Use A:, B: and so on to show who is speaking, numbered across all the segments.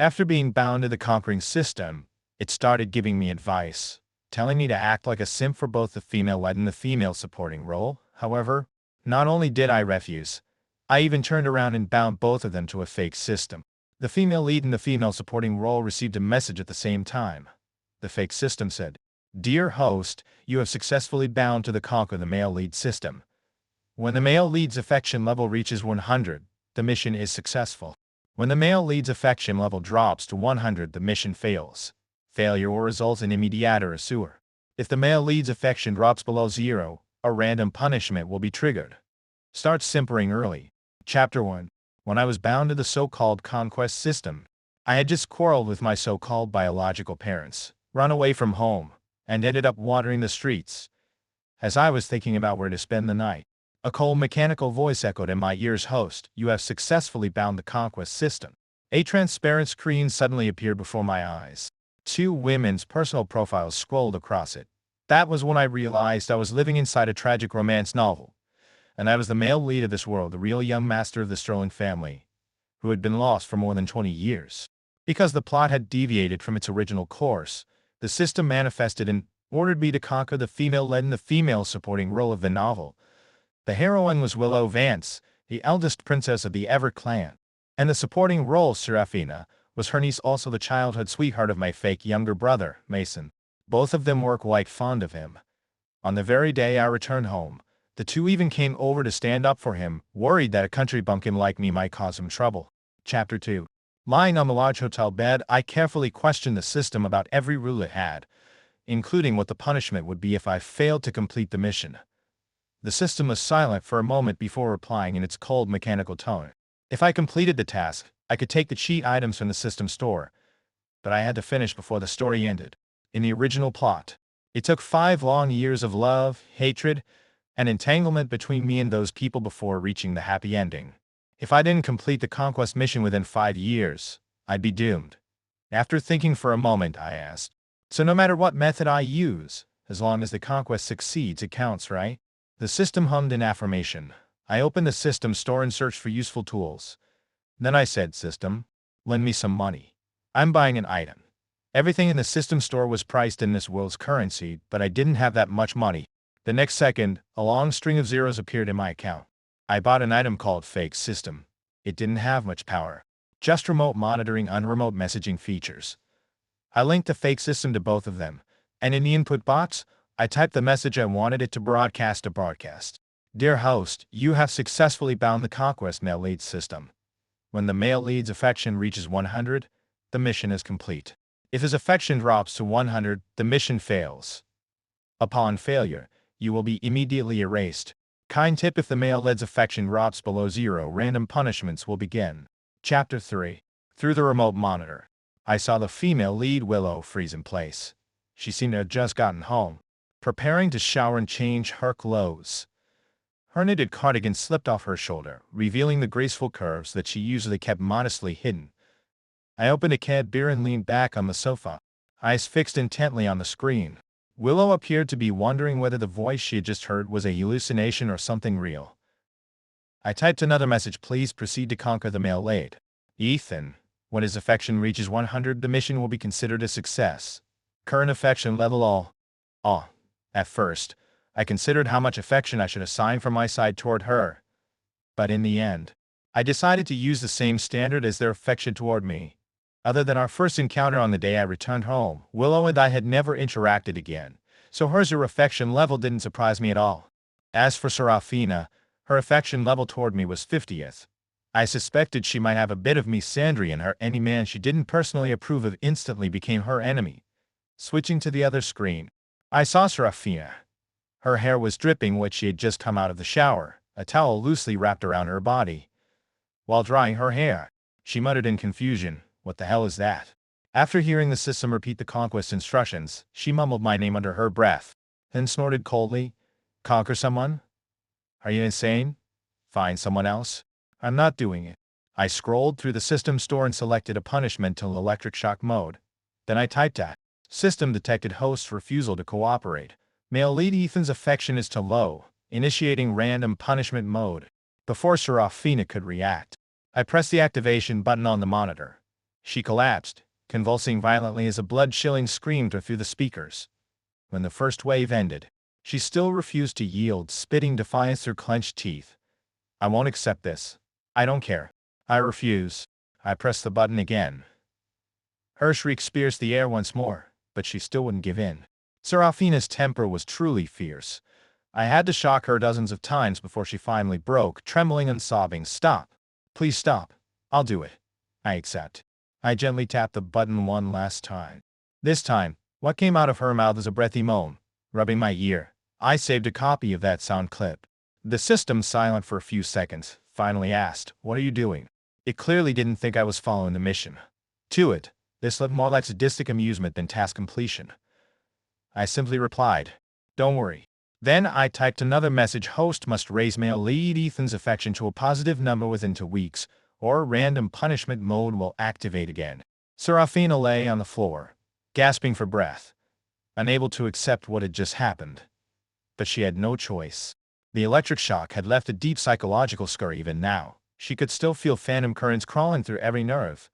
A: After being bound to the conquering system, it started giving me advice, telling me to act like a simp for both the female lead and the female supporting role. However, not only did I refuse, I even turned around and bound both of them to a fake system. The female lead and the female supporting role received a message at the same time. The fake system said, "Dear host, you have successfully bound to the conquer the male lead system. When the male lead's affection level reaches 100, the mission is successful. When the male lead's affection level drops to 100, the mission fails. Failure will result in immediate erasure. If the male lead's affection drops below 0, a random punishment will be triggered. Start simpering early." Chapter 1. When I was bound to the so-called conquest system, I had just quarreled with my so-called biological parents, run away from home, and ended up wandering the streets. As I was thinking about where to spend the night, a cold mechanical voice echoed in my ears, "Host, you have successfully bound the conquest system." A transparent screen suddenly appeared before my eyes. 2 women's personal profiles scrolled across it. That was when I realized I was living inside a tragic romance novel, and I was the male lead of this world, the real young master of the Sterling family, who had been lost for more than 20 years. Because the plot had deviated from its original course, the system manifested and ordered me to conquer the female lead and the female supporting role of the novel. The heroine was Willow Vance, the eldest princess of the Ever clan, and the supporting role, Serafina, was her niece, also the childhood sweetheart of my fake younger brother, Mason. Both of them were quite fond of him. On the very day I returned home, the two even came over to stand up for him, worried that a country bumpkin like me might cause him trouble. Chapter 2. Lying on the large hotel bed, I carefully questioned the system about every rule it had, including what the punishment would be if I failed to complete the mission. The system was silent for a moment before replying in its cold mechanical tone. If I completed the task, I could take the cheat items from the system store, but I had to finish before the story ended. In the original plot, it took 5 long years of love, hatred, and entanglement between me and those people before reaching the happy ending. If I didn't complete the conquest mission within 5 years, I'd be doomed. After thinking for a moment, I asked, "So no matter what method I use, as long as the conquest succeeds, it counts, right?" The system hummed in affirmation. I opened the system store and searched for useful tools. Then I said, "System, lend me some money. I'm buying an item." Everything in the system store was priced in this world's currency, but I didn't have that much money. The next second, a long string of zeros appeared in my account. I bought an item called Fake System. It didn't have much power, just remote monitoring and remote messaging features. I linked the fake system to both of them, and in the input box, I typed the message I wanted it to broadcast to broadcast. "Dear host, you have successfully bound the conquest male lead system. When the male lead's affection reaches 100, the mission is complete. If his affection drops to 100, the mission fails. Upon failure, you will be immediately erased. Kind tip: if the male lead's affection drops below 0, random punishments will begin." Chapter 3. Through the remote monitor, I saw the female lead, Willow, freeze in place. She seemed to have just gotten home, preparing to shower and change her clothes. Her knitted cardigan slipped off her shoulder, revealing the graceful curves that she usually kept modestly hidden. I opened a can of beer and leaned back on the sofa, eyes fixed intently on the screen. Willow appeared to be wondering whether the voice she had just heard was a hallucination or something real. I typed another message: "Please proceed to conquer the male lead. Ethan, when his affection reaches 100, the mission will be considered a success. Current affection level all." At first, I considered how much affection I should assign from my side toward her. But in the end, I decided to use the same standard as their affection toward me. Other than our first encounter on the day I returned home, Willow and I had never interacted again, so her affection level didn't surprise me at all. As for Serafina, her affection level toward me was 50th. I suspected she might have a bit of misandry in her. Any man she didn't personally approve of instantly became her enemy. Switching to the other screen, I saw Serafina. Her hair was dripping wet. She had just come out of the shower, a towel loosely wrapped around her body. While drying her hair, she muttered in confusion, "What the hell is that?" After hearing the system repeat the conquest instructions, she mumbled my name under her breath, then snorted coldly, "Conquer someone? Are you insane? Find someone else. I'm not doing it." I scrolled through the system store and selected a punishment till electric shock mode. Then I typed that. System detected host's refusal to cooperate. Male lead Ethan's affection is too low, initiating random punishment mode. Before Serafina could react, I pressed the activation button on the monitor. She collapsed, convulsing violently as a blood-chilling scream tore through the speakers. When the first wave ended, she still refused to yield, spitting defiance through clenched teeth. I won't accept this. I don't care. I refuse. I pressed the button again. Her shriek pierced the air once more, but she still wouldn't give in. Serafina's temper was truly fierce. I had to shock her dozens of times before she finally broke, trembling and sobbing. Stop. Please stop. I'll do it. I accept. I gently tapped the button one last time. This time, what came out of her mouth was a breathy moan, rubbing my ear. I saved a copy of that sound clip. The system, silent for a few seconds, finally asked, "What are you doing?" It clearly didn't think I was following the mission. To it, this looked more like sadistic amusement than task completion. I simply replied, "Don't worry." Then I typed another message: host must raise male lead Ethan's affection to a positive number within 2 weeks, or random punishment mode will activate again. Serafina lay on the floor, gasping for breath, unable to accept what had just happened. But she had no choice. The electric shock had left a deep psychological scar. Even now, she could still feel phantom currents crawling through every nerve.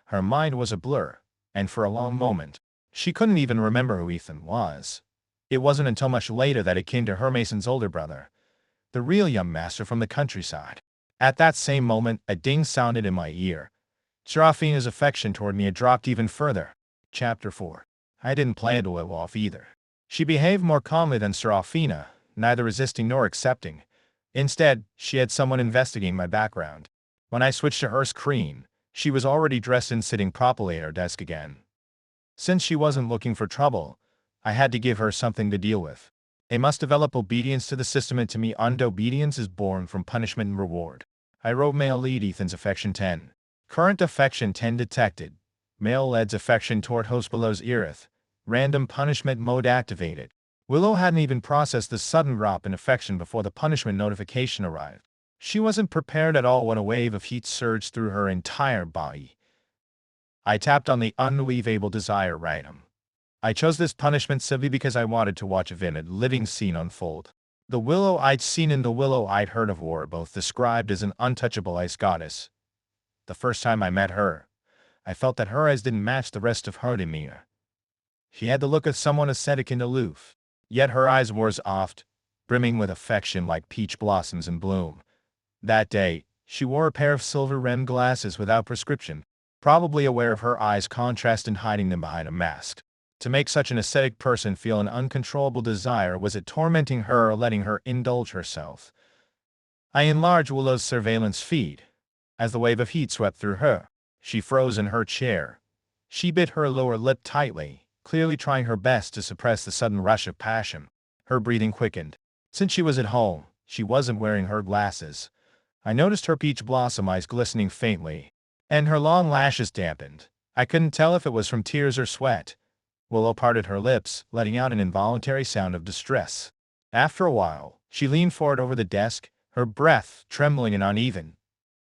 A: Her mind was a blur, and for a long moment, she couldn't even remember who Ethan was. It wasn't until much later that it came to her Mason's older brother, the real young master from the countryside. At that same moment, a ding sounded in my ear. Serafina's affection toward me had dropped even further. Chapter 4. I didn't plan to live off either. She behaved more calmly than Serafina, neither resisting nor accepting. Instead, she had someone investigating my background. When I switched to her screen, she was already dressed and sitting properly at her desk again. Since she wasn't looking for trouble, I had to give her something to deal with. I must develop obedience to the system, and to me, obedience is born from punishment and reward. I wrote male lead Ethan's affection 10. Current affection 10 detected. Male lead's affection toward host Willow's Erith. Random punishment mode activated. Willow hadn't even processed the sudden drop in affection before the punishment notification arrived. She wasn't prepared at all when a wave of heat surged through her entire body. I tapped on the unbelievable desire item. I chose this punishment simply because I wanted to watch a vivid, living scene unfold. The Willow I'd seen and the Willow I'd heard of were both described as an untouchable ice goddess. The first time I met her, I felt that her eyes didn't match the rest of her demeanor. She had the look of someone ascetic and aloof, yet her eyes were soft, brimming with affection like peach blossoms in bloom. That day, she wore a pair of silver-rimmed glasses without prescription, probably aware of her eyes' contrast and hiding them behind a mask. To make such an ascetic person feel an uncontrollable desire, was it tormenting her or letting her indulge herself? I enlarged Willow's surveillance feed. As the wave of heat swept through her, she froze in her chair. She bit her lower lip tightly, clearly trying her best to suppress the sudden rush of passion. Her breathing quickened. Since she was at home, she wasn't wearing her glasses. I noticed her peach blossom eyes glistening faintly, and her long lashes dampened. I couldn't tell if it was from tears or sweat. Willow parted her lips, letting out an involuntary sound of distress. After a while, she leaned forward over the desk, her breath trembling and uneven.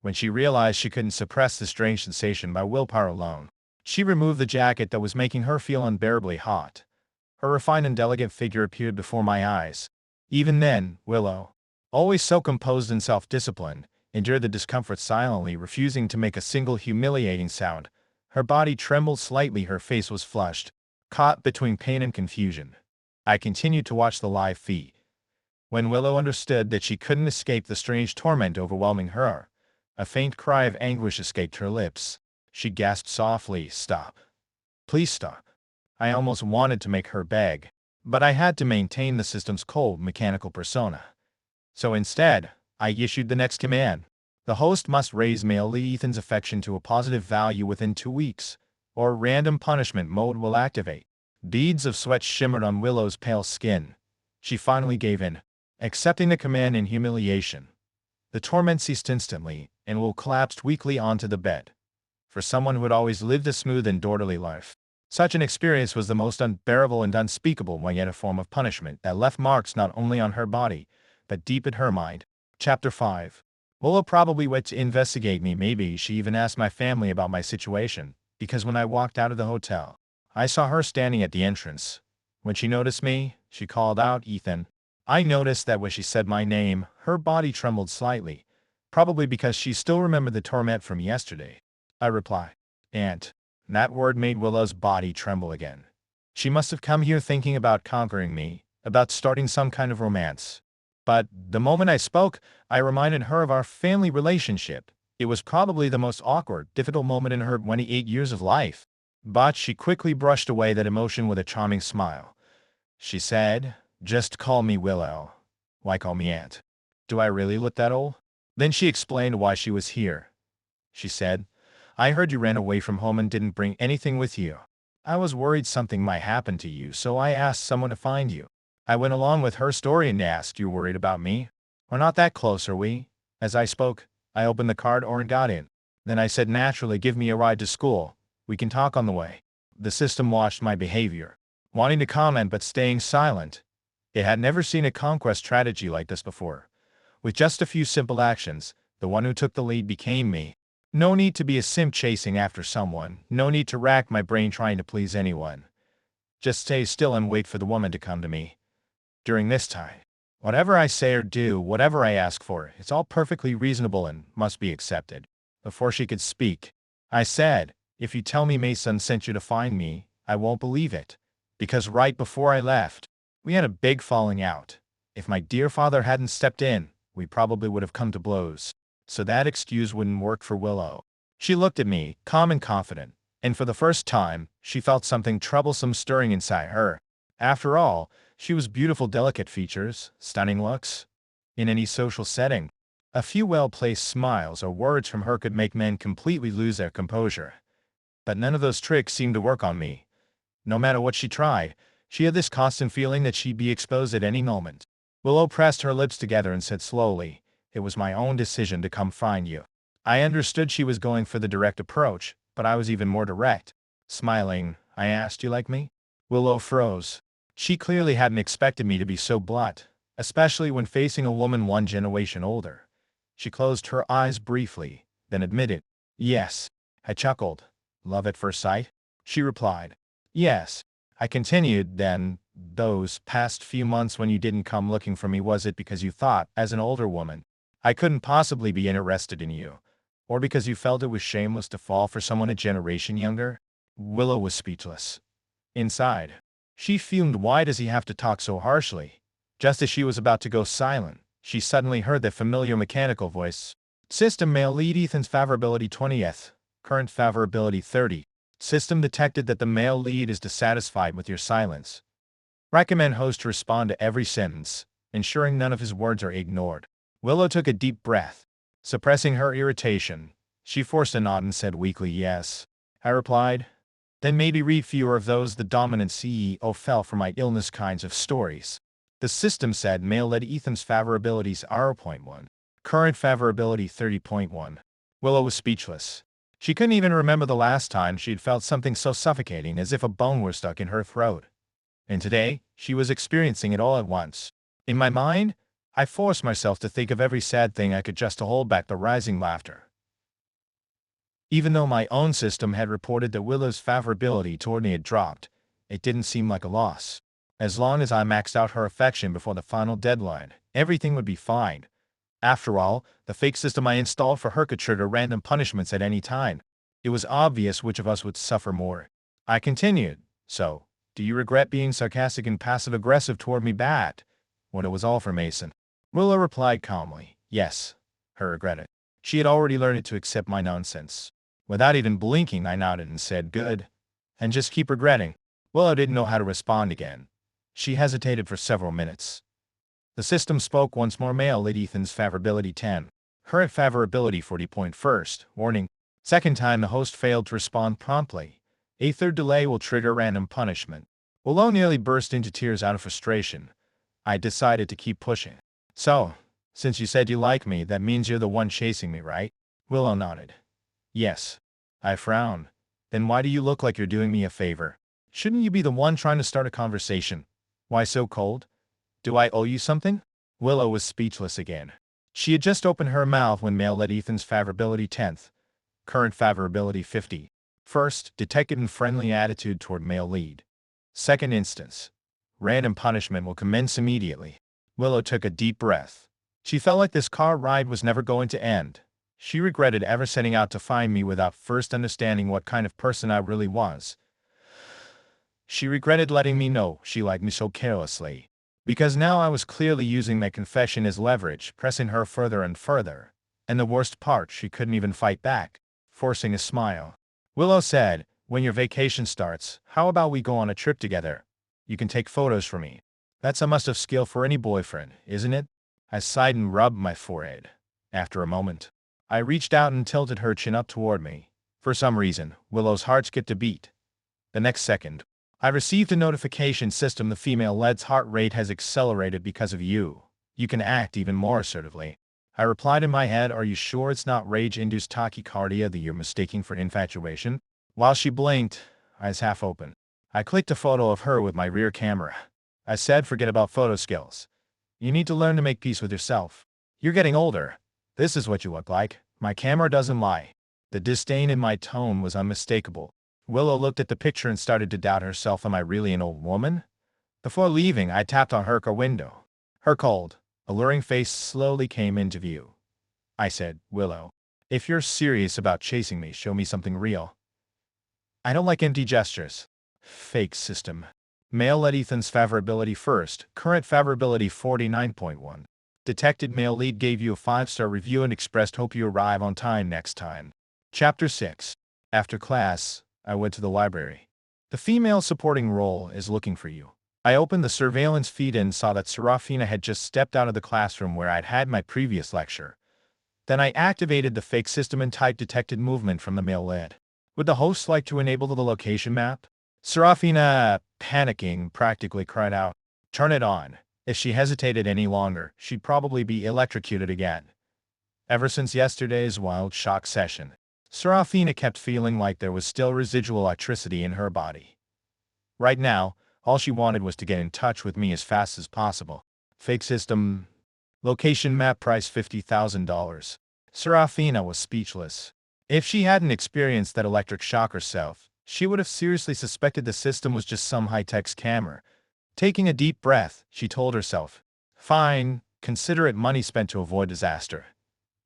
A: When she realized she couldn't suppress the strange sensation by willpower alone, she removed the jacket that was making her feel unbearably hot. Her refined and delicate figure appeared before my eyes. Even then, Willow, always so composed and self-disciplined, endured the discomfort silently, refusing to make a single humiliating sound. Her body trembled slightly, her face was flushed, caught between pain and confusion. I continued to watch the live feed. When Willow understood that she couldn't escape the strange torment overwhelming her, a faint cry of anguish escaped her lips. She gasped softly, "Stop. Please stop." I almost wanted to make her beg, but I had to maintain the system's cold, mechanical persona. So instead, I issued the next command. The host must raise male Ethan's affection to a positive value within 2 weeks, or random punishment mode will activate. Beads of sweat shimmered on Willow's pale skin. She finally gave in, accepting the command in humiliation. The torment ceased instantly, and Will collapsed weakly onto the bed. For someone who had always lived a smooth and orderly life, such an experience was the most unbearable and unspeakable one, yet a form of punishment that left marks not only on her body, but deep in her mind. Chapter 5. Willow probably went to investigate me. Maybe she even asked my family about my situation, because when I walked out of the hotel, I saw her standing at the entrance. When she noticed me, she called out, "Ethan." I noticed that when she said my name, her body trembled slightly, probably because she still remembered the torment from yesterday. I replied, Aunt. That word made Willow's body tremble again. She must have come here thinking about conquering me, about starting some kind of romance. But the moment I spoke, I reminded her of our family relationship. It was probably the most awkward, difficult moment in her 28 years of life. But she quickly brushed away that emotion with a charming smile. She said, "Just call me Willow. Why call me Aunt? Do I really look that old?" Then she explained why she was here. She said, "I heard you ran away from home and didn't bring anything with you. I was worried something might happen to you, so I asked someone to find you." I went along with her story and asked, "You worried about me? We're not that close, are we?" As I spoke, I opened the car door and got in. Then I said naturally, "Give me a ride to school. We can talk on the way." The system watched my behavior, wanting to comment but staying silent. It had never seen a conquest strategy like this before. With just a few simple actions, the one who took the lead became me. No need to be a simp chasing after someone, no need to rack my brain trying to please anyone. Just stay still and wait for the woman to come to me. During this time, whatever I say or do, whatever I ask for, it's all perfectly reasonable and must be accepted. Before she could speak, I said, "If you tell me Mason sent you to find me, I won't believe it. Because right before I left, we had a big falling out. If my dear father hadn't stepped in, we probably would have come to blows. So that excuse wouldn't work for Willow." She looked at me, calm and confident, and for the first time, she felt something troublesome stirring inside her. After all, she was beautiful, delicate features, stunning looks. In any social setting, a few well-placed smiles or words from her could make men completely lose their composure. But none of those tricks seemed to work on me. No matter what she tried, she had this constant feeling that she'd be exposed at any moment. Willow pressed her lips together and said slowly, "It was my own decision to come find you." I understood she was going for the direct approach, but I was even more direct. Smiling, I asked, "You like me?" Willow froze. She clearly hadn't expected me to be so blunt, especially when facing a woman one generation older. She closed her eyes briefly, then admitted, "Yes." I chuckled. "Love at first sight?" She replied, "Yes." I continued, "Then, those past few months when you didn't come looking for me, was it because you thought, as an older woman, I couldn't possibly be interested in you? Or because you felt it was shameless to fall for someone a generation younger?" Willow was speechless. Inside, she fumed. Why does he have to talk so harshly? Just as she was about to go silent, she suddenly heard the familiar mechanical voice. "System male lead Ethan's favorability 20th, current favorability 30. System detected that the male lead is dissatisfied with your silence. Recommend host to respond to every sentence, ensuring none of his words are ignored." Willow took a deep breath. Suppressing her irritation, she forced a nod and said weakly, "Yes." I replied, "Then maybe read fewer of those. The dominant CEO fell for my illness kinds of stories." The system said male led Ethan's favorabilities are 0.1. Current favorability 30.1. Willow was speechless. She couldn't even remember the last time she'd felt something so suffocating as if a bone were stuck in her throat. And today, she was experiencing it all at once. In my mind, I forced myself to think of every sad thing I could just to hold back the rising laughter. Even though my own system had reported that Willow's favorability toward me had dropped, it didn't seem like a loss. As long as I maxed out her affection before the final deadline, everything would be fine. After all, the fake system I installed for her could trigger random punishments at any time. It was obvious which of us would suffer more. I continued, "So, do you regret being sarcastic and passive-aggressive toward me back when it was all for Mason?" Willow replied calmly, "Yes, I regret it." She had already learned to accept my nonsense. Without even blinking, I nodded and said, "Good. And just keep regretting." Willow didn't know how to respond again. She hesitated for several minutes. The system spoke once more. Male lead Ethan's favorability 10. Current favorability 40.1. Warning. Second time the host failed to respond promptly. A third delay will trigger random punishment. Willow nearly burst into tears out of frustration. I decided to keep pushing. "So, since you said you like me, that means you're the one chasing me, right?" Willow nodded. "Yes." I frowned. "Then why do you look like you're doing me a favor? Shouldn't you be the one trying to start a conversation? Why so cold? Do I owe you something?" Willow was speechless again. She had just opened her mouth when male led Ethan's favorability 10th. Current favorability 50. First, detected in friendly attitude toward male lead. Second instance. Random punishment will commence immediately. Willow took a deep breath. She felt like this car ride was never going to end. She regretted ever setting out to find me without first understanding what kind of person I really was. She regretted letting me know she liked me so carelessly. Because now I was clearly using my confession as leverage, pressing her further and further. And the worst part, she couldn't even fight back, forcing a smile. Willow said, "When your vacation starts, how about we go on a trip together? You can take photos for me." That's a must-have skill for any boyfriend, isn't it? I sighed and rubbed my forehead. After a moment, I reached out and tilted her chin up toward me. For some reason, Willow's heart skipped a beat. The next second, I received a notification system. The female lead's heart rate has accelerated because of you. You can act even more assertively. I replied in my head, "Are you sure it's not rage-induced tachycardia that you're mistaking for infatuation?" While she blinked, eyes half open, I clicked a photo of her with my rear camera. I said, "Forget about photo skills. You need to learn to make peace with yourself. You're getting older. This is what you look like. My camera doesn't lie." The disdain in my tone was unmistakable. Willow looked at the picture and started to doubt herself. Am I really an old woman? Before leaving, I tapped on her car window. Her cold, alluring face slowly came into view. I said, "Willow, if you're serious about chasing me, show me something real. I don't like empty gestures." Fake system. Male lead Ethan's favorability first, current favorability 49.1. Detected male lead gave you a 5-star review and expressed hope you arrive on time next time. Chapter 6. After class, I went to the library. The female supporting role is looking for you. I opened the surveillance feed and saw that Serafina had just stepped out of the classroom where I'd had my previous lecture. Then I activated the fake system and typed detected movement from the male lead. Would the host like to enable the location map? Serafina, panicking, practically cried out, "Turn it on." If she hesitated any longer, she'd probably be electrocuted again. Ever since yesterday's wild shock session, Serafina kept feeling like there was still residual electricity in her body. Right now, all she wanted was to get in touch with me as fast as possible. Fake system. Location map price $50,000. Serafina was speechless. If she hadn't experienced that electric shock herself, she would have seriously suspected the system was just some high-tech scammer. Taking a deep breath, she told herself, "Fine, consider it money spent to avoid disaster."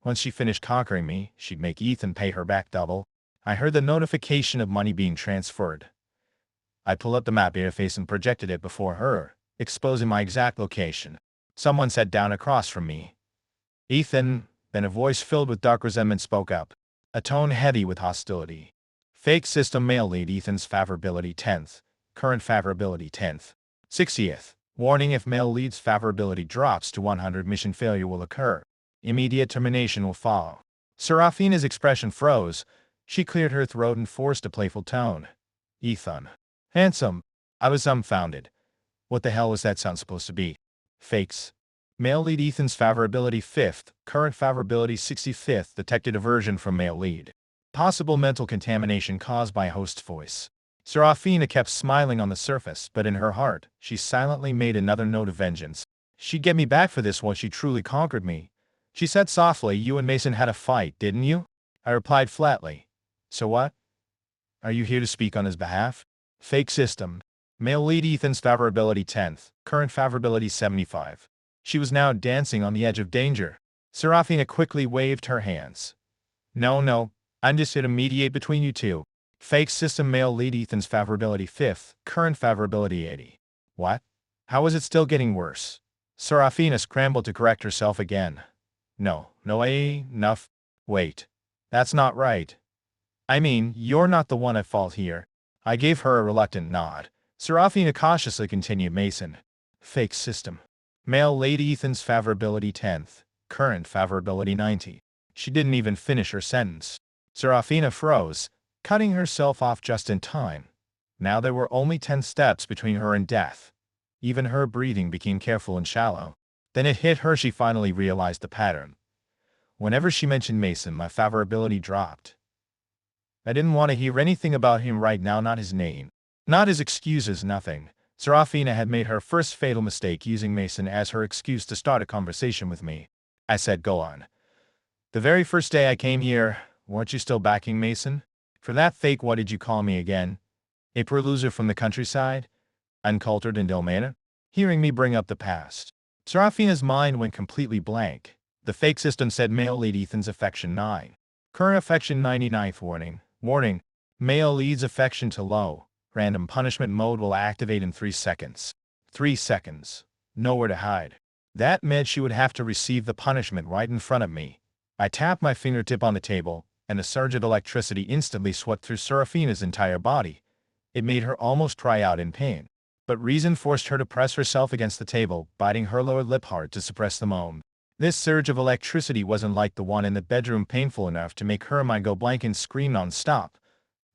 A: Once she finished conquering me, she'd make Ethan pay her back double. I heard the notification of money being transferred. I pulled up the map interface and projected it before her, exposing my exact location. Someone sat down across from me. "Ethan," then a voice filled with dark resentment spoke up, a tone heavy with hostility. Fake system male lead Ethan's favorability 10th, current favorability 10th. 60th. Warning: if male lead's favorability drops to 100, mission failure will occur. Immediate termination will follow. Serafina's expression froze. She cleared her throat and forced a playful tone. "Ethan. Handsome." I was dumbfounded. What the hell was that sound supposed to be? Fakes. Male lead Ethan's favorability 5th, current favorability 65th, detected aversion from male lead. Possible mental contamination caused by host's voice. Serafina kept smiling on the surface, but in her heart, she silently made another note of vengeance. She'd get me back for this once she truly conquered me. She said softly, "You and Mason had a fight, didn't you?" I replied flatly, "So what? Are you here to speak on his behalf?" Fake system. Male lead Ethan's favorability 10th, current favorability 75. She was now dancing on the edge of danger. Serafina quickly waved her hands. No, I'm just here to mediate between you two." Fake system. Male lead Ethan's favorability 5th, current favorability 80. What? How is it still getting worse? Serafina scrambled to correct herself again. No, enough. Wait. That's not right. I mean, you're not the one at fault here. I gave her a reluctant nod. Serafina cautiously continued, "Mason." Fake system. Male lead Ethan's favorability 10th, current favorability 90. She didn't even finish her sentence. Serafina froze, cutting herself off just in time. Now there were only 10 steps between her and death. Even her breathing became careful and shallow. Then it hit her. She finally realized the pattern. Whenever she mentioned Mason, my favorability dropped. I didn't want to hear anything about him right now, not his name, not his excuses, nothing. Serafina had made her first fatal mistake, using Mason as her excuse to start a conversation with me. I said, "Go on. The very first day I came here, weren't you still backing Mason? For that fake, what did you call me again? A poor loser from the countryside? Uncultured and ill-mannered?" Hearing me bring up the past, Serafina's mind went completely blank. The fake system said male lead Ethan's affection 9, Current affection 99th warning. Warning. Male leads affection to low. Random punishment mode will activate in 3 seconds. 3 seconds. Nowhere to hide. That meant she would have to receive the punishment right in front of me. I tapped my fingertip on the table, and a surge of electricity instantly swept through Serafina's entire body. It made her almost cry out in pain. But reason forced her to press herself against the table, biting her lower lip hard to suppress the moan. This surge of electricity wasn't like the one in the bedroom, painful enough to make her mind go blank and scream non-stop.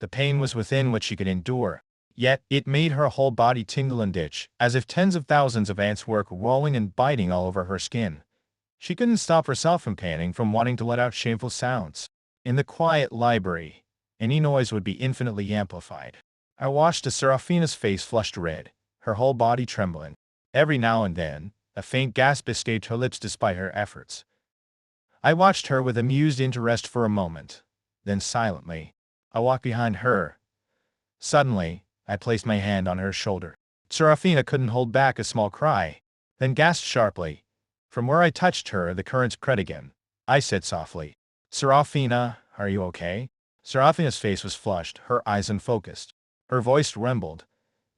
A: The pain was within what she could endure. Yet, it made her whole body tingle and itch, as if tens of thousands of ants were rolling and biting all over her skin. She couldn't stop herself from panting, from wanting to let out shameful sounds. In the quiet library, any noise would be infinitely amplified. I watched as Serafina's face flushed red, her whole body trembling. Every now and then, a faint gasp escaped her lips despite her efforts. I watched her with amused interest for a moment. Then silently, I walked behind her. Suddenly, I placed my hand on her shoulder. Serafina couldn't hold back a small cry, then gasped sharply. From where I touched her, the currents spread again. I said softly, "Serafina, are you okay?" Serafina's face was flushed, her eyes unfocused. Her voice trembled.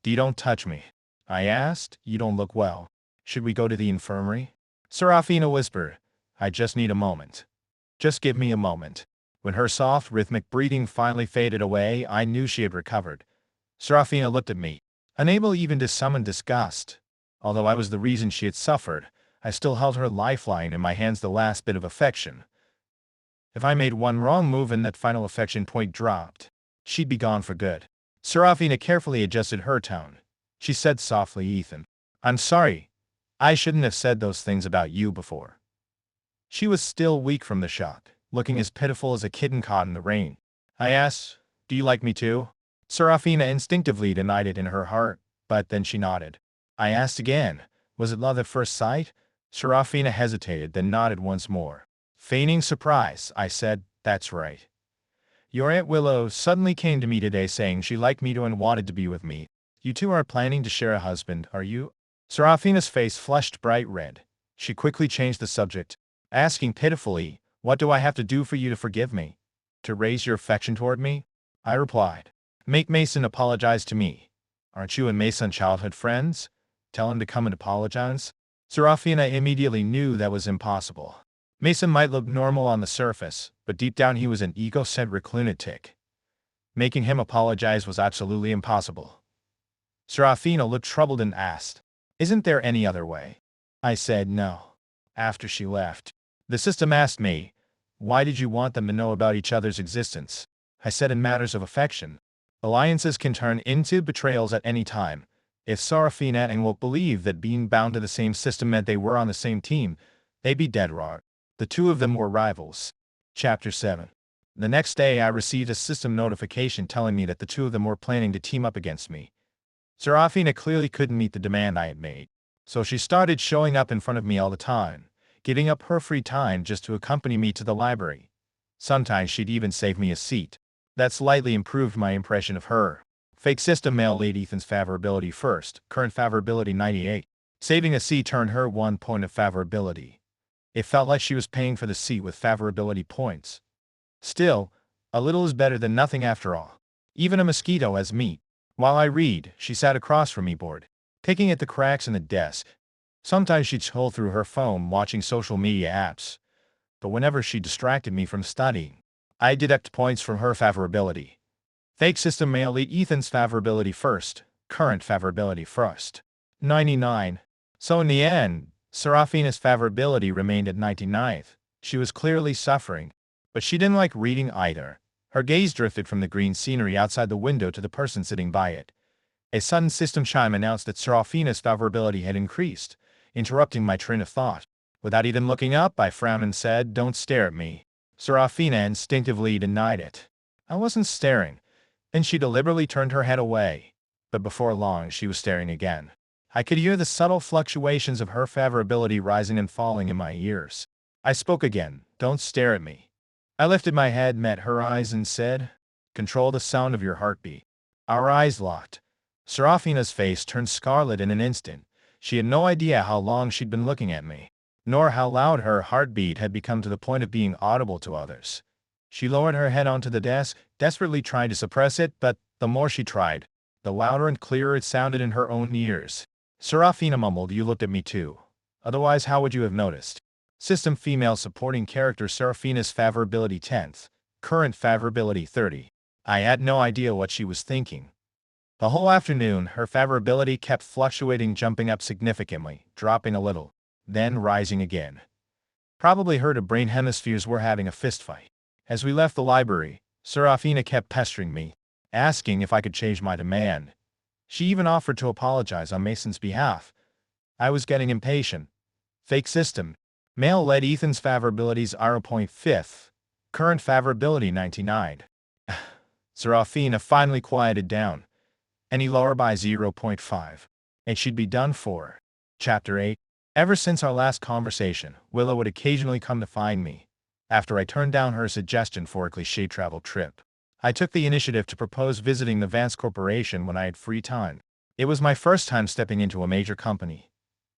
A: Don't touch me," I asked. "You don't look well. Should we go to the infirmary?" Serafina whispered, "I just need a moment. Just give me a moment." When her soft, rhythmic breathing finally faded away, I knew she had recovered. Serafina looked at me, unable even to summon disgust. Although I was the reason she had suffered, I still held her lifeline in my hands, the last bit of affection. If I made one wrong move and that final affection point dropped, she'd be gone for good. Serafina carefully adjusted her tone. She said softly, "Ethan, I'm sorry. I shouldn't have said those things about you before." She was still weak from the shock, looking as pitiful as a kitten caught in the rain. I asked, "Do you like me too?" Serafina instinctively denied it in her heart, but then she nodded. I asked again, "Was it love at first sight?" Serafina hesitated, then nodded once more. Feigning surprise, I said, "That's right. Your Aunt Willow suddenly came to me today saying she liked me too and wanted to be with me. You two aren't planning to share a husband, are you?" Serafina's face flushed bright red. She quickly changed the subject, asking pitifully, "What do I have to do for you to forgive me? To raise your affection toward me?" I replied, "Make Mason apologize to me. Aren't you and Mason childhood friends? Tell him to come and apologize." Serafina immediately knew that was impossible. Mason might look normal on the surface, but deep down he was an egocentric lunatic. Making him apologize was absolutely impossible. Serafina looked troubled and asked, "Isn't there any other way?" I said no. After she left, the system asked me, "Why did you want them to know about each other's existence?" I said, "In matters of affection, alliances can turn into betrayals at any time. If Serafina and Will believed that being bound to the same system meant they were on the same team, they'd be dead wrong. The two of them were rivals." Chapter 7. The next day I received a system notification telling me that the two of them were planning to team up against me. Serafina clearly couldn't meet the demand I had made, so she started showing up in front of me all the time, giving up her free time just to accompany me to the library. Sometimes she'd even save me a seat. That slightly improved my impression of her. Fake system male lead Ethan's favorability first, current favorability 98. Saving a seat turned her 1 point of favorability. It felt like she was paying for the seat with favorability points. Still, a little is better than nothing after all. Even a mosquito has meat. While I read, she sat across from me bored, picking at the cracks in the desk. Sometimes she'd scroll through her phone watching social media apps. But whenever she distracted me from studying, I deduct points from her favorability. Fake system male lead Ethan's favorability first, current favorability first. 99. So in the end, Serafina's favorability remained at 99th. She was clearly suffering, but she didn't like reading either. Her gaze drifted from the green scenery outside the window to the person sitting by it. A sudden system chime announced that Serafina's favorability had increased, interrupting my train of thought. Without even looking up, I frowned and said, "Don't stare at me." Serafina instinctively denied it. I wasn't staring, and she deliberately turned her head away. But before long, she was staring again. I could hear the subtle fluctuations of her favorability rising and falling in my ears. I spoke again, "Don't stare at me." I lifted my head, met her eyes, and said, "Control the sound of your heartbeat." Our eyes locked. Serafina's face turned scarlet in an instant. She had no idea how long she'd been looking at me, nor how loud her heartbeat had become to the point of being audible to others. She lowered her head onto the desk, desperately trying to suppress it, but the more she tried, the louder and clearer it sounded in her own ears. Serafina mumbled, "You looked at me too. Otherwise, how would you have noticed?" System female supporting character Serafina's favorability 10th. Current favorability 30. I had no idea what she was thinking. The whole afternoon, her favorability kept fluctuating, jumping up significantly, dropping a little, then rising again. Probably her brain hemispheres were having a fistfight. As we left the library, Serafina kept pestering me, asking if I could change my demand. She even offered to apologize on Mason's behalf. I was getting impatient. Fake system. Male led Ethan's favorabilities are 0.5th. Current favorability 99. Serafina finally quieted down. Any lower by 0.5. It should be done for. Chapter 8. Ever since our last conversation, Willow would occasionally come to find me. After I turned down her suggestion for a cliché travel trip, I took the initiative to propose visiting the Vance Corporation when I had free time. It was my first time stepping into a major company.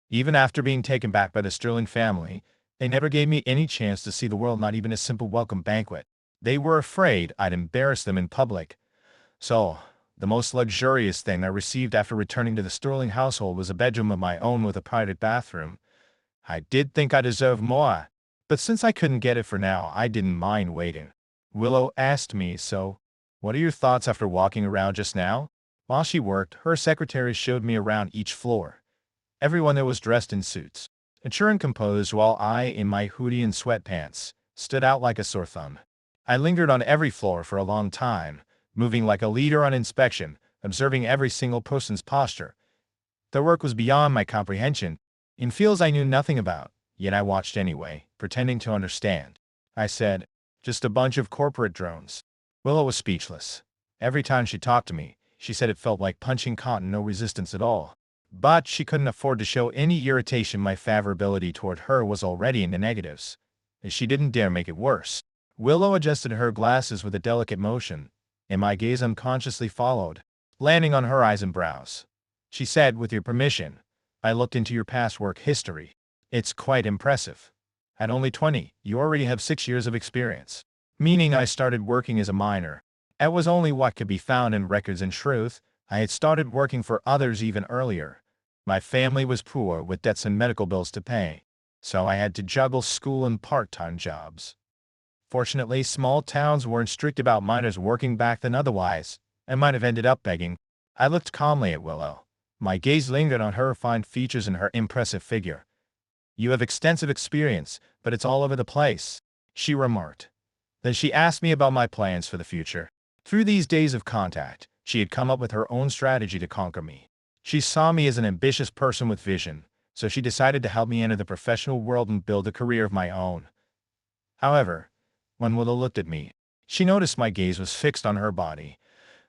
A: Even after being taken back by the Sterling family, they never gave me any chance to see the world, not even a simple welcome banquet. They were afraid I'd embarrass them in public. So, the most luxurious thing I received after returning to the Sterling household was a bedroom of my own with a private bathroom. I did think I deserved more, but since I couldn't get it for now, I didn't mind waiting. Willow asked me, "So, what are your thoughts after walking around just now?" While she worked, her secretary showed me around each floor. Everyone there was dressed in suits, mature and composed, while I, in my hoodie and sweatpants, stood out like a sore thumb. I lingered on every floor for a long time, moving like a leader on inspection, observing every single person's posture. Their work was beyond my comprehension, in fields I knew nothing about, yet I watched anyway, pretending to understand. I said, "Just a bunch of corporate drones." Willow was speechless. Every time she talked to me, she said it felt like punching cotton, no resistance at all. But she couldn't afford to show any irritation. My favorability toward her was already in the negatives. She didn't dare make it worse. Willow adjusted her glasses with a delicate motion, and my gaze unconsciously followed, landing on her eyes and brows. She said, "With your permission, I looked into your past work history. It's quite impressive. At only 20, you already have 6 years of experience." Meaning I started working as a minor. That was only what could be found in records. In truth, I had started working for others even earlier. My family was poor, with debts and medical bills to pay, so I had to juggle school and part-time jobs. Fortunately, small towns weren't strict about minors working back then, otherwise I might have ended up begging. I looked calmly at Willow. My gaze lingered on her fine features and her impressive figure. "You have extensive experience, but it's all over the place," she remarked. Then she asked me about my plans for the future. Through these days of contact, she had come up with her own strategy to conquer me. She saw me as an ambitious person with vision, so she decided to help me enter the professional world and build a career of my own. However, when Willow looked at me, she noticed my gaze was fixed on her body.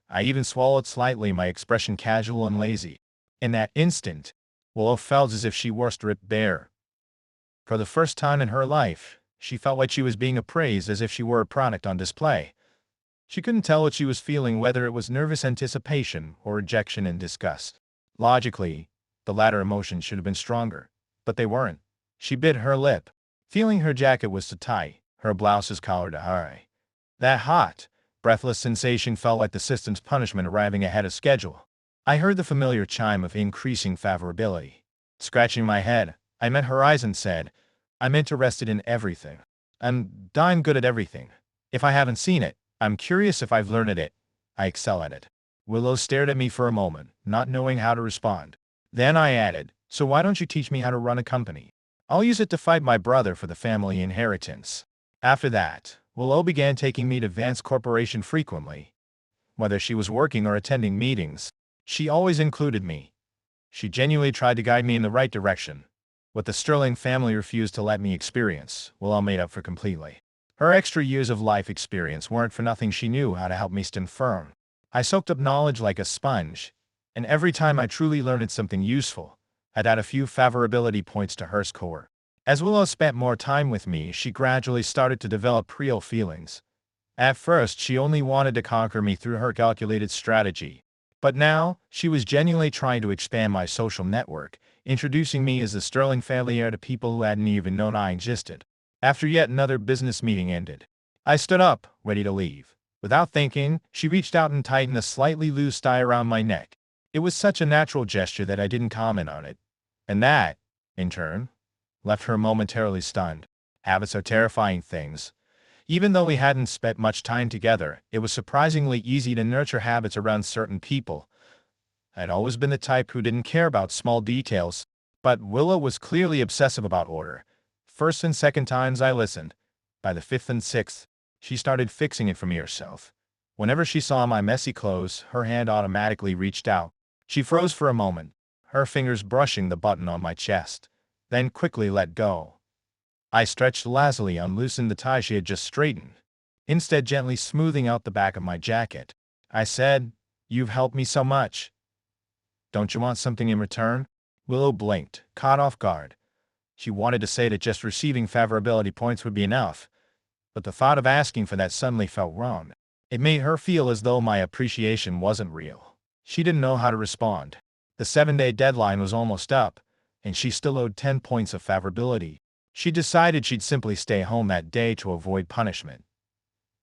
A: I even swallowed slightly, my expression casual and lazy. In that instant, Willow felt as if she were stripped bare. For the first time in her life, she felt like she was being appraised, as if she were a product on display. She couldn't tell what she was feeling, whether it was nervous anticipation or rejection and disgust. Logically, the latter emotions should have been stronger, but they weren't. She bit her lip, feeling her jacket was too tight, her blouse's collar too high. That hot, breathless sensation felt like the system's punishment arriving ahead of schedule. I heard the familiar chime of increasing favorability. Scratching my head, I met her eyes and said, "I'm interested in everything. I'm darn good at everything. If I haven't seen it, I'm curious if I've learned it. I excel at it." Willow stared at me for a moment, not knowing how to respond. Then I added, "So why don't you teach me how to run a company? I'll use it to fight my brother for the family inheritance." After that, Willow began taking me to Vance Corporation frequently. Whether she was working or attending meetings, she always included me. She genuinely tried to guide me in the right direction. What the Sterling family refused to let me experience, Willow made up for completely. Her extra years of life experience weren't for nothing. She knew how to help me stand firm. I soaked up knowledge like a sponge, and every time I truly learned something useful, I'd add a few favorability points to her score. As Willow spent more time with me, she gradually started to develop real feelings. At first, she only wanted to conquer me through her calculated strategy. But now, she was genuinely trying to expand my social network, introducing me as the Sterling family heir to people who hadn't even known I existed. After yet another business meeting ended, I stood up, ready to leave. Without thinking, she reached out and tightened a slightly loose tie around my neck. It was such a natural gesture that I didn't comment on it. And that, in turn, left her momentarily stunned. Habits are terrifying things. Even though we hadn't spent much time together, it was surprisingly easy to nurture habits around certain people. I'd always been the type who didn't care about small details, but Willow was clearly obsessive about order. First and second times I listened. By the fifth and sixth, she started fixing it for me herself. Whenever she saw my messy clothes, her hand automatically reached out. She froze for a moment, her fingers brushing the button on my chest, then quickly let go. I stretched lazily, unloosened the tie she had just straightened, instead gently smoothing out the back of my jacket. I said, "You've helped me so much. Don't you want something in return?" Willow blinked, caught off guard. She wanted to say that just receiving favorability points would be enough, but the thought of asking for that suddenly felt wrong. It made her feel as though my appreciation wasn't real. She didn't know how to respond. The 7-day deadline was almost up, and she still owed 10 points of favorability. She decided she'd simply stay home that day to avoid punishment.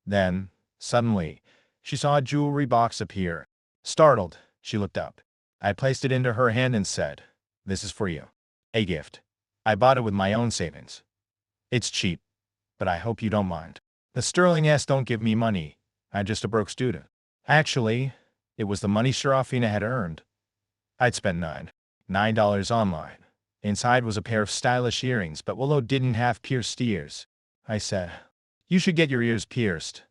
A: Then, suddenly, she saw a jewelry box appear. Startled, she looked up. I placed it into her hand and said, "This is for you. A gift. I bought it with my own savings. It's cheap, but I hope you don't mind. The Sterling S don't give me money. I'm just a broke student." Actually, it was the money Serafina had earned. I'd spent $9 online. Inside was a pair of stylish earrings, but Willow didn't have pierced ears. I said, "You should get your ears pierced.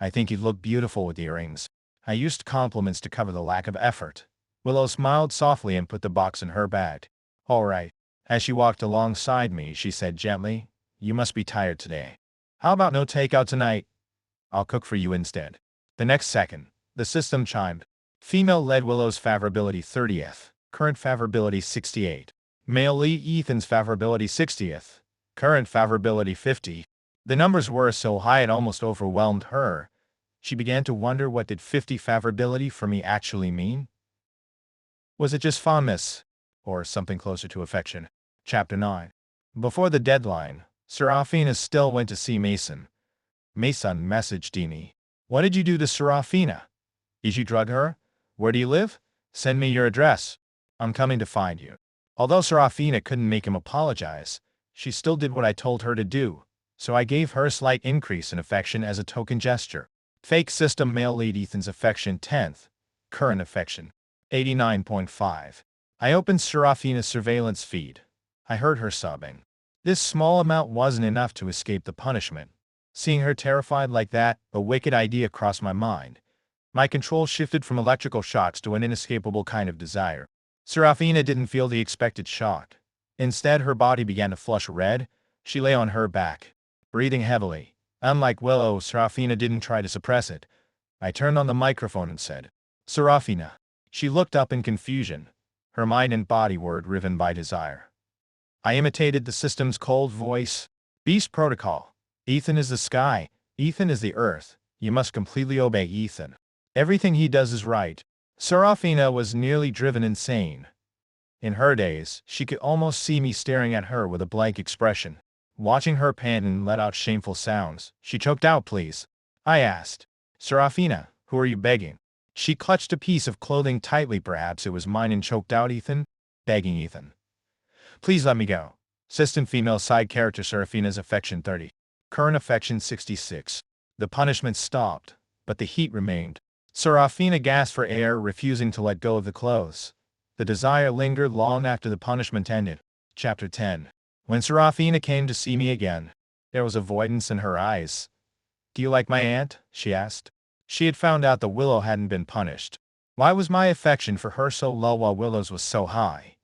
A: I think you'd look beautiful with earrings." I used compliments to cover the lack of effort. Willow smiled softly and put the box in her bag. "All right." As she walked alongside me, she said gently, "You must be tired today. How about no takeout tonight? I'll cook for you instead." The next second, the system chimed. Female led Willow's favorability 30th, current favorability 68. Male lead Ethan's favorability 60th, current favorability 50. The numbers were so high it almost overwhelmed her. She began to wonder, what did 50 favorability for me actually mean? Was it just fondness, or something closer to affection? Chapter 9. Before the deadline, Serafina still went to see Mason. Mason messaged me. "What did you do to Serafina? Did you drug her? Where do you live? Send me your address. I'm coming to find you." Although Serafina couldn't make him apologize, she still did what I told her to do, so I gave her a slight increase in affection as a token gesture. Fake system male lead Ethan's affection 10th, current affection 89.5. I opened Serafina's surveillance feed. I heard her sobbing. This small amount wasn't enough to escape the punishment. Seeing her terrified like that, a wicked idea crossed my mind. My control shifted from electrical shocks to an inescapable kind of desire. Serafina didn't feel the expected shock. Instead, her body began to flush red. She lay on her back, breathing heavily. Unlike Willow, Serafina didn't try to suppress it. I turned on the microphone and said, "Serafina." She looked up in confusion. Her mind and body were driven by desire. I imitated the system's cold voice. "Beast protocol. Ethan is the sky. Ethan is the earth. You must completely obey Ethan. Everything he does is right." Serafina was nearly driven insane. In her days, she could almost see me staring at her with a blank expression. Watching her pant and let out shameful sounds, she choked out, "Please." I asked, "Serafina, who are you begging?" She clutched a piece of clothing tightly, perhaps it was mine, and choked out, "Ethan. Begging Ethan. Please let me go." Assistant female side character Serafina's affection 30. Current affection 66. The punishment stopped, but the heat remained. Serafina gasped for air, refusing to let go of the clothes. The desire lingered long after the punishment ended. Chapter 10. When Serafina came to see me again, there was avoidance in her eyes. "Do you like my aunt?" she asked. She had found out that Willow hadn't been punished. Why was my affection for her so low while Willow's was so high?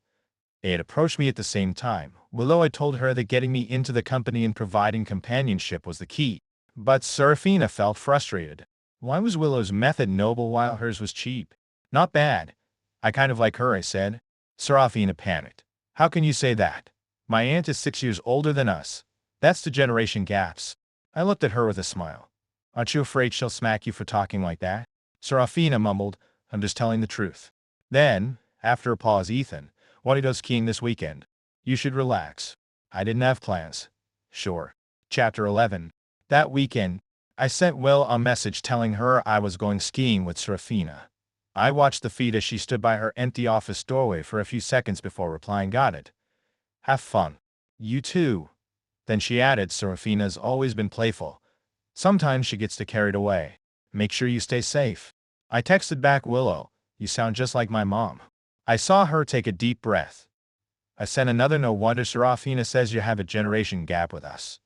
A: They had approached me at the same time. Willow had told her that getting me into the company and providing companionship was the key. But Serafina felt frustrated. Why was Willow's method noble while hers was cheap? "Not bad. I kind of like her," I said. Serafina panicked. "How can you say that? My aunt is 6 years older than us. That's the generation gaps." I looked at her with a smile. "Aren't you afraid she'll smack you for talking like that?" Serafina mumbled, "I'm just telling the truth." Then, after a pause, "Ethan, what are you skiing this weekend? You should relax." I didn't have plans. Sure. Chapter 11. That weekend, I sent Will a message telling her I was going skiing with Serafina. I watched the feed as she stood by her empty office doorway for a few seconds before replying, "Got it. Have fun." "You too." Then she added, "Serafina's always been playful. Sometimes she gets too carried away. Make sure you stay safe." I texted back, "Willow, you sound just like my mom." I saw her take a deep breath. I sent another, "No wonder Serafina says you have a generation gap with us.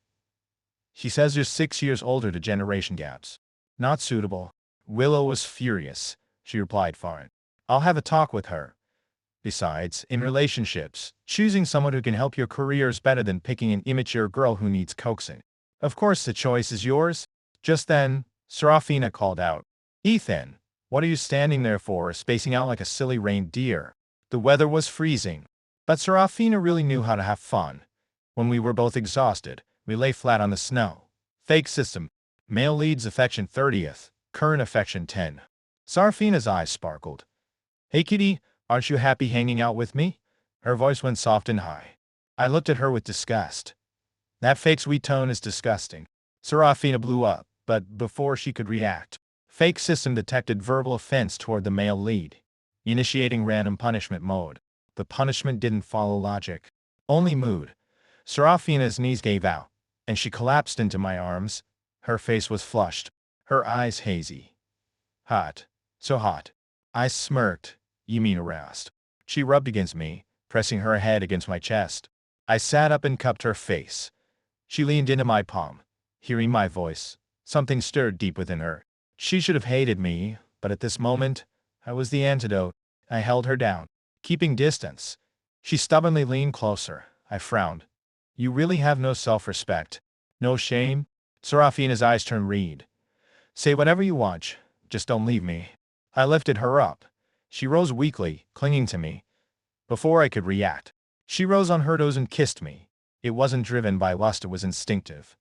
A: She says you're 6 years older to generation gaps. Not suitable." Willow was furious. She replied, "Fine. I'll have a talk with her. Besides, in relationships, choosing someone who can help your career is better than picking an immature girl who needs coaxing. Of course the choice is yours." Just then, Serafina called out, "Ethan, what are you standing there for, spacing out like a silly reindeer?" The weather was freezing, but Serafina really knew how to have fun. When we were both exhausted, we lay flat on the snow. Fake system. Male leads affection 30th, current affection 10. Serafina's eyes sparkled. "Hey kitty, aren't you happy hanging out with me?" Her voice went soft and high. I looked at her with disgust. That fake sweet tone is disgusting. Serafina blew up, but before she could react, fake system detected verbal offense toward the male lead, initiating random punishment mode. The punishment didn't follow logic, only mood. Serafina's knees gave out, and she collapsed into my arms. Her face was flushed, her eyes hazy. "Hot. So hot." I smirked. "You mean aroused." She rubbed against me, pressing her head against my chest. I sat up and cupped her face. She leaned into my palm. Hearing my voice, something stirred deep within her. She should have hated me, but at this moment, I was the antidote. I held her down, keeping distance. She stubbornly leaned closer. I frowned. "You really have no self-respect? No shame?" Serafina's eyes turned red. "Say whatever you want, just don't leave me." I lifted her up. She rose weakly, clinging to me. Before I could react, she rose on her toes and kissed me. It wasn't driven by lust, it was instinctive.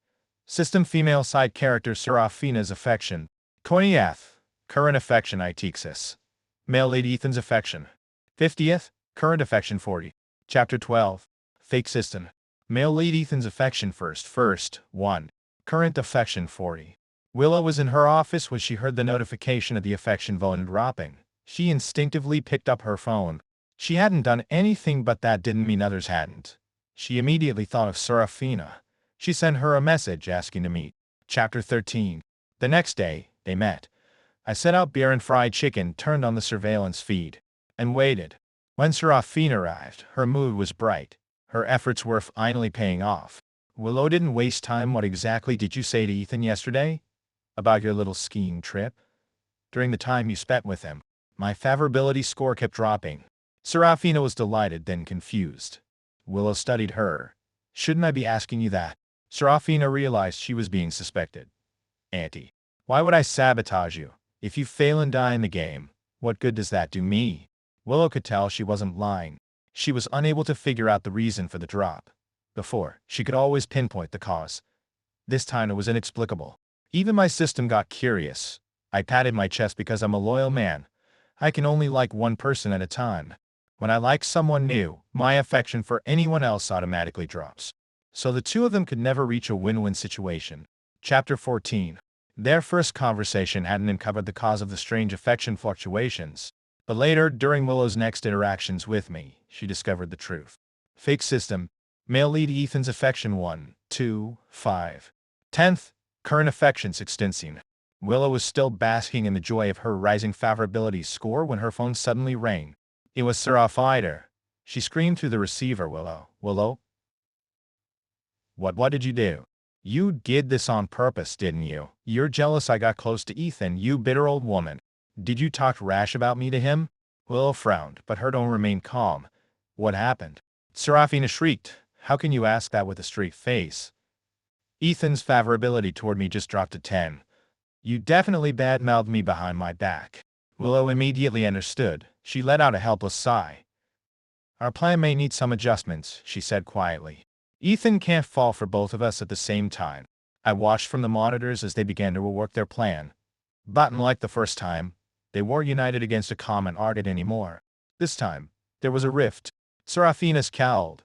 A: System female side character Serafina's affection. 20th, current affection Itexis. Male lead Ethan's affection. 50th, current affection 40. Chapter 12. Fake system. Male lead Ethan's affection first 1. Current affection 40. Willow was in her office when she heard the notification of the affection volume dropping. She instinctively picked up her phone. She hadn't done anything, but that didn't mean others hadn't. She immediately thought of Serafina. She sent her a message asking to meet. Chapter 13. The next day, they met. I set out beer and fried chicken, turned on the surveillance feed, and waited. When Serafina arrived, her mood was bright. Her efforts were finally paying off. "Willow didn't waste time. What exactly did you say to Ethan yesterday? About your little skiing trip? During the time you spent with him?" My favorability score kept dropping. Serafina was delighted, then confused. Willow studied her. "Shouldn't I be asking you that?" Serafina realized she was being suspected. "Auntie, why would I sabotage you? If you fail and die in the game, what good does that do me?" Willow could tell she wasn't lying. She was unable to figure out the reason for the drop. Before, she could always pinpoint the cause. This time it was inexplicable. Even my system got curious. I patted my chest because I'm a loyal man. I can only like one person at a time. When I like someone new, my affection for anyone else automatically drops. So the two of them could never reach a win-win situation. Chapter 14. Their first conversation hadn't uncovered the cause of the strange affection fluctuations. But later, during Willow's next interactions with me, she discovered the truth. Fake system. Male lead Ethan's affection 1, 2, 5. 10th, current affection 16. Willow was still basking in the joy of her rising favorability score when her phone suddenly rang. It was Serafina. She screamed through the receiver, Willow? What did you do? You did this on purpose, didn't you? You're jealous I got close to Ethan, you bitter old woman. Did you talk rash about me to him?" Willow frowned, but her tone remained calm. "What happened?" Serafina shrieked. "How can you ask that with a straight face? Ethan's favorability toward me just dropped to 10. You definitely badmouthed me behind my back." Willow immediately understood. She let out a helpless sigh. "Our plan may need some adjustments," she said quietly. "Ethan can't fall for both of us at the same time." I watched from the monitors as they began to work their plan. But unlike the first time, they weren't united against a common target anymore. This time, there was a rift. Serafina scowled.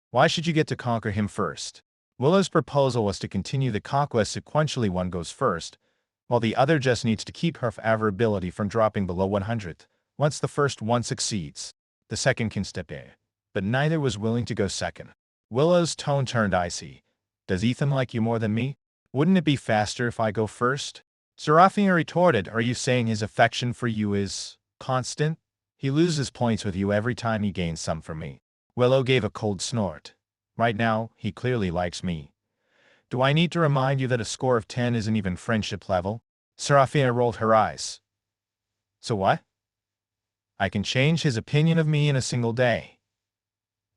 A: "Why should you get to conquer him first? Willow's proposal was to continue the conquest sequentially. One goes first, while the other just needs to keep her favorability from dropping below 100. Once the first one succeeds, the second can step in. But neither was willing to go second. Willow's tone turned icy. Does Ethan like you more than me? Wouldn't it be faster if I go first? Serafina retorted, are you saying his affection for you is constant? He loses points with you every time he gains some from me. Willow gave a cold snort. Right now, he clearly likes me. Do I need to remind you that a score of 10 isn't even friendship level? Serafina rolled her eyes. So what? I can change his opinion of me in a single day.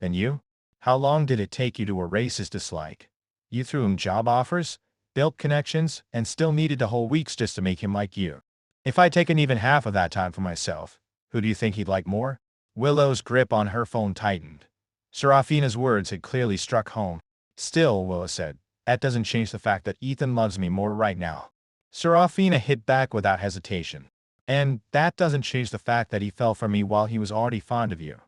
A: And you? How long did it take you to erase his dislike? You threw him job offers, built connections, and still needed the whole weeks just to make him like you. If I'd taken even half of that time for myself, who do you think he'd like more? Willow's grip on her phone tightened. Serafina's words had clearly struck home. Still, Willow said, that doesn't change the fact that Ethan loves me more right now. Serafina hit back without hesitation. And that doesn't change the fact that he fell for me while he was already fond of you.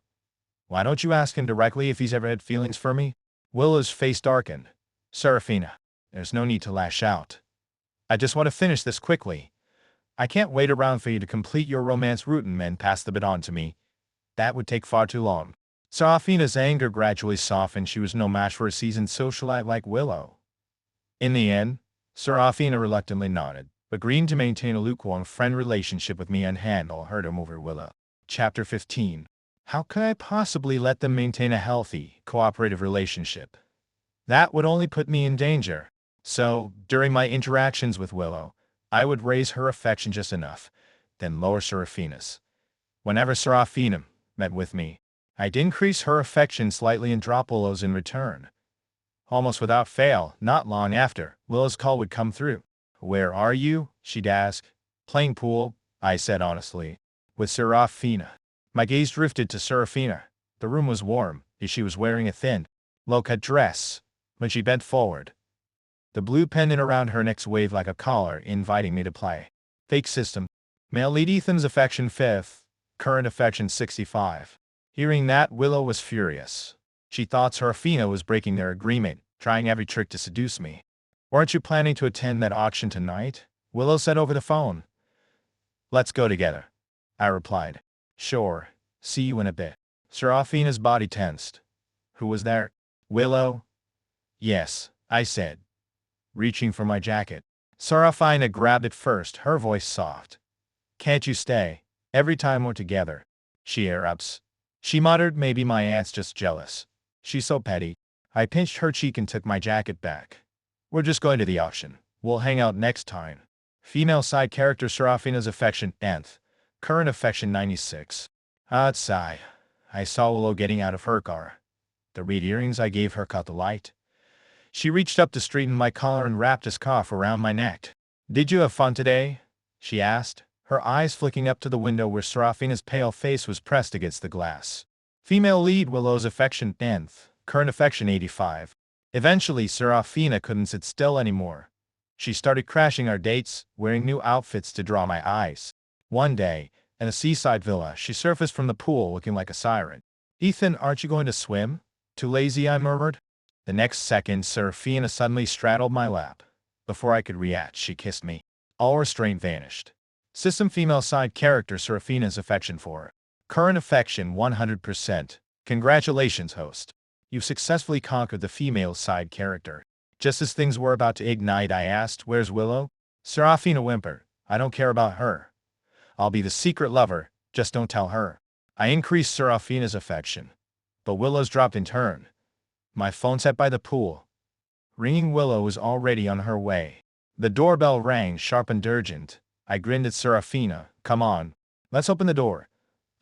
A: Why don't you ask him directly if he's ever had feelings for me? Willow's face darkened. Serafina, there's no need to lash out. I just want to finish this quickly. I can't wait around for you to complete your romance route and then pass the baton to me. That would take far too long. Serafina's anger gradually softened. She was no match for a seasoned socialite like Willow. In the end, Serafina reluctantly nodded, agreeing to maintain a lukewarm friend relationship with me and handle her to move her Willow. Chapter 15. How could I possibly let them maintain a healthy, cooperative relationship? That would only put me in danger. So, during my interactions with Willow, I would raise her affection just enough, then lower Serafina's. Whenever Serafina met with me, I'd increase her affection slightly and drop Willow's in return. Almost without fail, not long after, Willow's call would come through. Where are you? She'd ask. Playing pool, I said honestly. With Serafina. My gaze drifted to Serafina. The room was warm, as she was wearing a thin, low-cut dress. When she bent forward, the blue pendant around her neck waved like a collar, inviting me to play. Fake system. Male lead Ethan's affection 5th, current affection 65. Hearing that, Willow was furious. She thought Serafina was breaking their agreement, trying every trick to seduce me. Weren't you planning to attend that auction tonight? Willow said over the phone. Let's go together, I replied. Sure, see you in a bit. Serafina's body tensed. Who was there? Willow? Yes, I said, reaching for my jacket. Serafina grabbed it first, her voice soft. Can't you stay? Every time we're together, she erupts. She muttered, maybe my aunt's just jealous. She's so petty. I pinched her cheek and took my jacket back. We're just going to the auction. We'll hang out next time. Female side character Serafina's affection 10th, current affection 96. Outside, I saw Willow getting out of her car. The reed earrings I gave her caught the light. She reached up to straighten my collar and wrapped a scarf around my neck. Did you have fun today? She asked, her eyes flicking up to the window where Serafina's pale face was pressed against the glass. Female lead Willow's affection 10th, current affection 85. Eventually, Serafina couldn't sit still anymore. She started crashing our dates, wearing new outfits to draw my eyes. One day, in a seaside villa, she surfaced from the pool looking like a siren. Ethan, aren't you going to swim? Too lazy, I murmured. The next second, Serafina suddenly straddled my lap. Before I could react, she kissed me. All restraint vanished. System female side character Serafina's affection for her. Current affection 100%. Congratulations, host. You've successfully conquered the female side character. Just as things were about to ignite, I asked, where's Willow? Serafina whimpered, I don't care about her. I'll be the secret lover, just don't tell her. I increased Serafina's affection. But Willow's dropped in turn. My phone set by the pool. Ringing. Willow was already on her way. The doorbell rang, sharp and urgent. I grinned at Serafina. Come on. Let's open the door.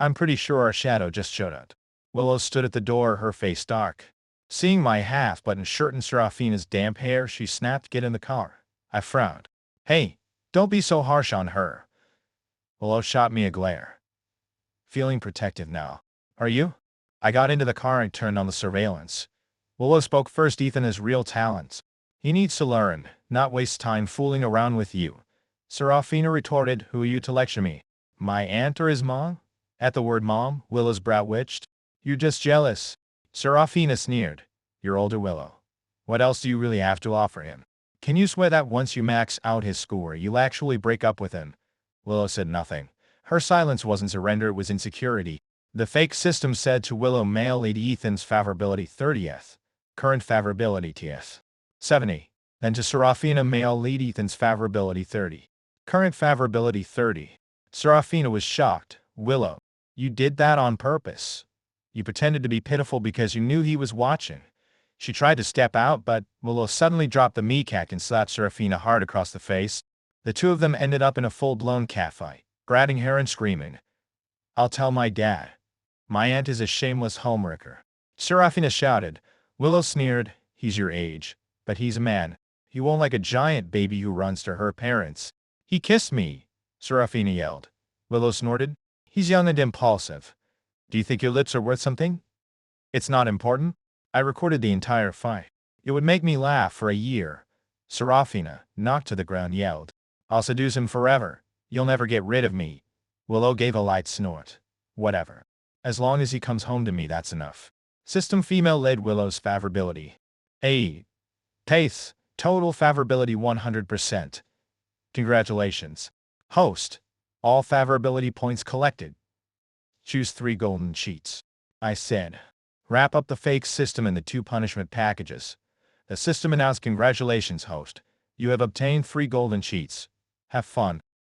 A: I'm pretty sure our shadow just showed up. Willow stood at the door, her face dark. Seeing my half-buttoned shirt and Serafina's damp hair, she snapped, get in the car. I frowned. Hey, don't be so harsh on her. Willow shot me a glare. Feeling protective now. Are you? I got into the car and turned on the surveillance. Willow spoke first. Ethan has real talents. He needs to learn, not waste time fooling around with you. Serafina retorted, who are you to lecture me? My aunt or his mom? At the word mom, Willow's brow twitched. You're just jealous. Serafina sneered. You're older, Willow. What else do you really have to offer him? Can you swear that once you max out his score, you'll actually break up with him? Willow said nothing. Her silence wasn't surrender, it was insecurity. The fake system said to Willow, male lead Ethan's favorability 30th. Current favorability TF. 70. Then to Serafina, male lead Ethan's favorability 30. Current favorability 30. Serafina was shocked. Willow, you did that on purpose. You pretended to be pitiful because you knew he was watching. She tried to step out, but Willow suddenly dropped the meacat and slapped Serafina hard across the face. The two of them ended up in a full-blown catfight, grabbing her and screaming, "I'll tell my dad. My aunt is a shameless homewrecker." Serafina shouted. Willow sneered, "He's your age, but he's a man. He won't like a giant baby who runs to her parents." "He kissed me," Serafina yelled. Willow snorted. "He's young and impulsive. Do you think your lips are worth something?" "It's not important. I recorded the entire fight. It would make me laugh for a year." Serafina, knocked to the ground, yelled, "I'll seduce him forever. You'll never get rid of me." Willow gave a light snort. "Whatever. As long as he comes home to me, that's enough." System female led Willow's favorability. Pace. Total favorability 100%. Congratulations. Host. All favorability points collected. Choose 3 golden sheets. I said. Wrap up the fake system in the 2 punishment packages. The system announced, "Congratulations, host. You have obtained 3 golden sheets. Have fun."